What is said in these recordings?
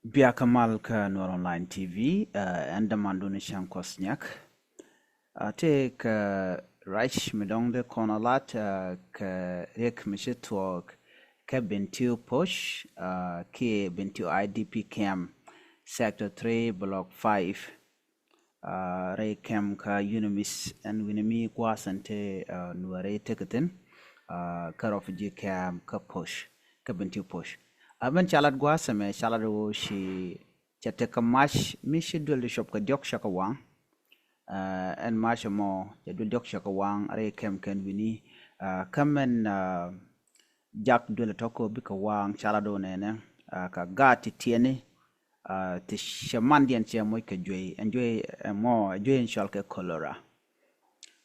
Bia Kamal ka Noor Online TV Andaman Donishan Kosnyak te ka Reich Medong Konalat ka Rek Mishitwok ka Bentiu Push ke Bentiu IDP Camp Sector 3 Block 5 Ray Camp ka Unimis and Winami Kwasante Nuare Tekatin ka Refugee Camp ka Push ka Bentiu Push Aben chalat gwa seme chalat wo shi chate ka mash mi shi dul shop ka diok shaka wang en mash mo ya dul diok shaka wang are kem ken wini kamen jak dul toko bi ka wang chalat do nene ka gati tiene ti shamandien che mo ka joy enjoy mo joy shal ka kolora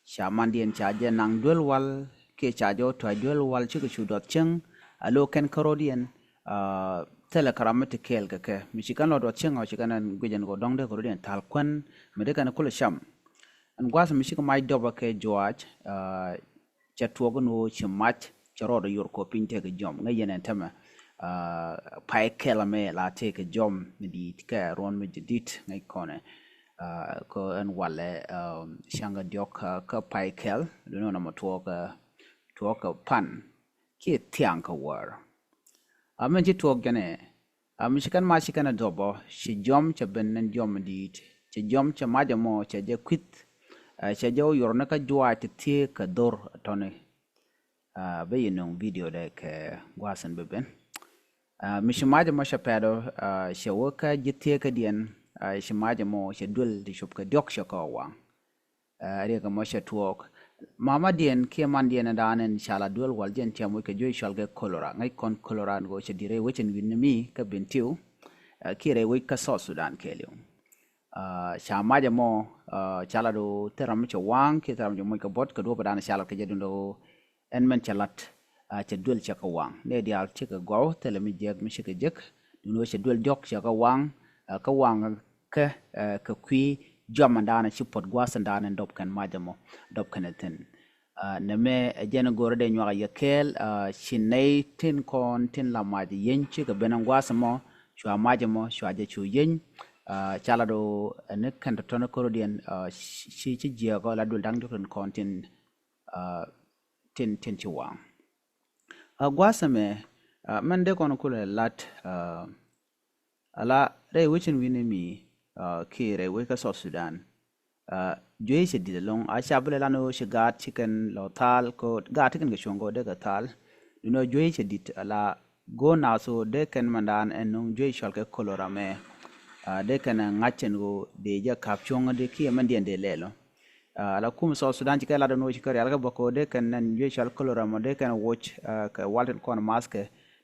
shamandien cha je nang dul wal ke cha jo to dul wal chi ku dot cheng alo ken karodian tele karamete kel ke michikan lo do chenga chikanan gujen go dongde ko den talkwan medeka kula sham an gwas michika mai doba ke joaj chatwogo no chimat charodo yor ko pinte ke jom ngayen tama pai kelame la te ke jom di ka ron me dit ngai kone ko an wale shanga diok ka pai kel do no to pan ki tiang ka war amen ci tuok jane mishikan ma shikana dobo shi jom cha benen jom dit ci jom cha majamo cha je quit cha jo yorna ka jwa ti ti ka dor tone be yinong video de ke gwasan beben mishimaje mo sha pedo she woka jitte ka dien shi majamo she dul di shop ka diok sha ka wa ari ka mo sha tuok mama dien ke man dien danen shala dul wal jen tiamu ke joy shalge kolora ngai kon kolora go che dire wechen winmi ka bentiu kire we ka so sudan kelio shama je mo chala do teram che wang ke teram je mo ka bot ka do badana shala ke jedundo en men chalat che dul che ka wang ne dial che ka go tele mi jeg mi shike jek duno che dul jok che ka wang ka kwi jamandana chipot gwasandana ndop kan majamo dop kaneten neme jena gorde nywa yakel chinay tin kon tin la maji yenchi ka benan gwasamo chwa majamo chwa je chu yen chala do ne kan tono korodian chi je ko la dul dang don kon tin tin chiwa gwasame mande kon kula lat ala re wichin winimi kire we ka so Sudan joy se di long a shabule lano she gat chicken lo tal ko gat chicken ke shongo de ka tal you know joy se dit ala go na so de ken mandan en nong joy shal ke kolora me de ken ngachen go de ja kap chongo de ki man de lelo ala kum so Sudan chike la no chikari ala boko de ken nan joy shal kolora mo de ken watch ka walten kon mask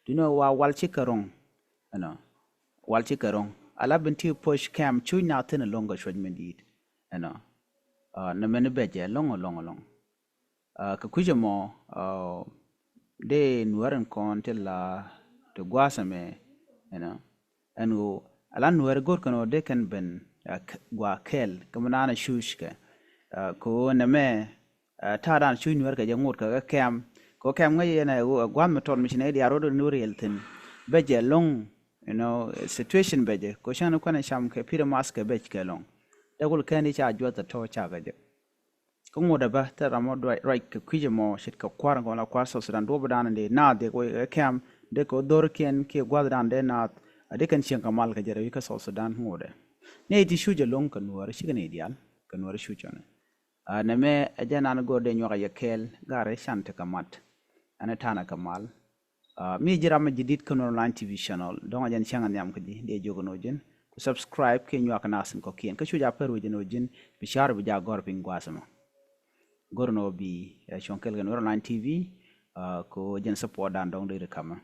you know wa wal chikarong ano wal chikarong ala binti push cam chu na tin longa shod mendit ano na men beje long ka kujamo de nuaren kon tella to gwasame anu ala nuer gor kono de kan ben gwa kel kamana na shushke ko na me taran chu nuer ka jangut ka cam ko cam ngai na gwan meton machine di arodo nuriel tin beje long situation beje ko shanu kana sham ke pira mask bej kelong dagul kani cha jota to cha gaje ko ngoda ba ta ramo right ke kujemo shit ka kwar ngona kwar so sudan do badan de na de ko kam de ko dor ken ke gwadran de na de kan shen kamal ka jere ka so sudan ngode ne ti shuje long kan war shi ne ideal kan war shu chone na me ajana na gode nyoga yakel gare shante kamat ana tana kamal mi jirama jidit kono online TV channel donga jan changan yam kadi de jogono jen ku subscribe ke nyaka nasin ko kien ka chuja peru jeno jen bi shar bi ja gor pin gwasama gorno bi chonkel gan online TV ko jen support dan dong de kama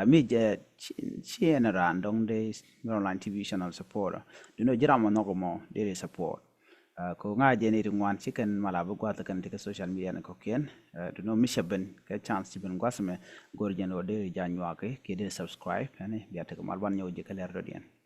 mi je chien ran dong de online TV channel support dino jirama nogomo de support ko nga jeni ringwan chicken malabu gwata kan tika social media na kokien do no mishaben ka chance chiben gwasame gor jeno de janwa ke de subscribe ane biata ko malban nyoje kaler do dien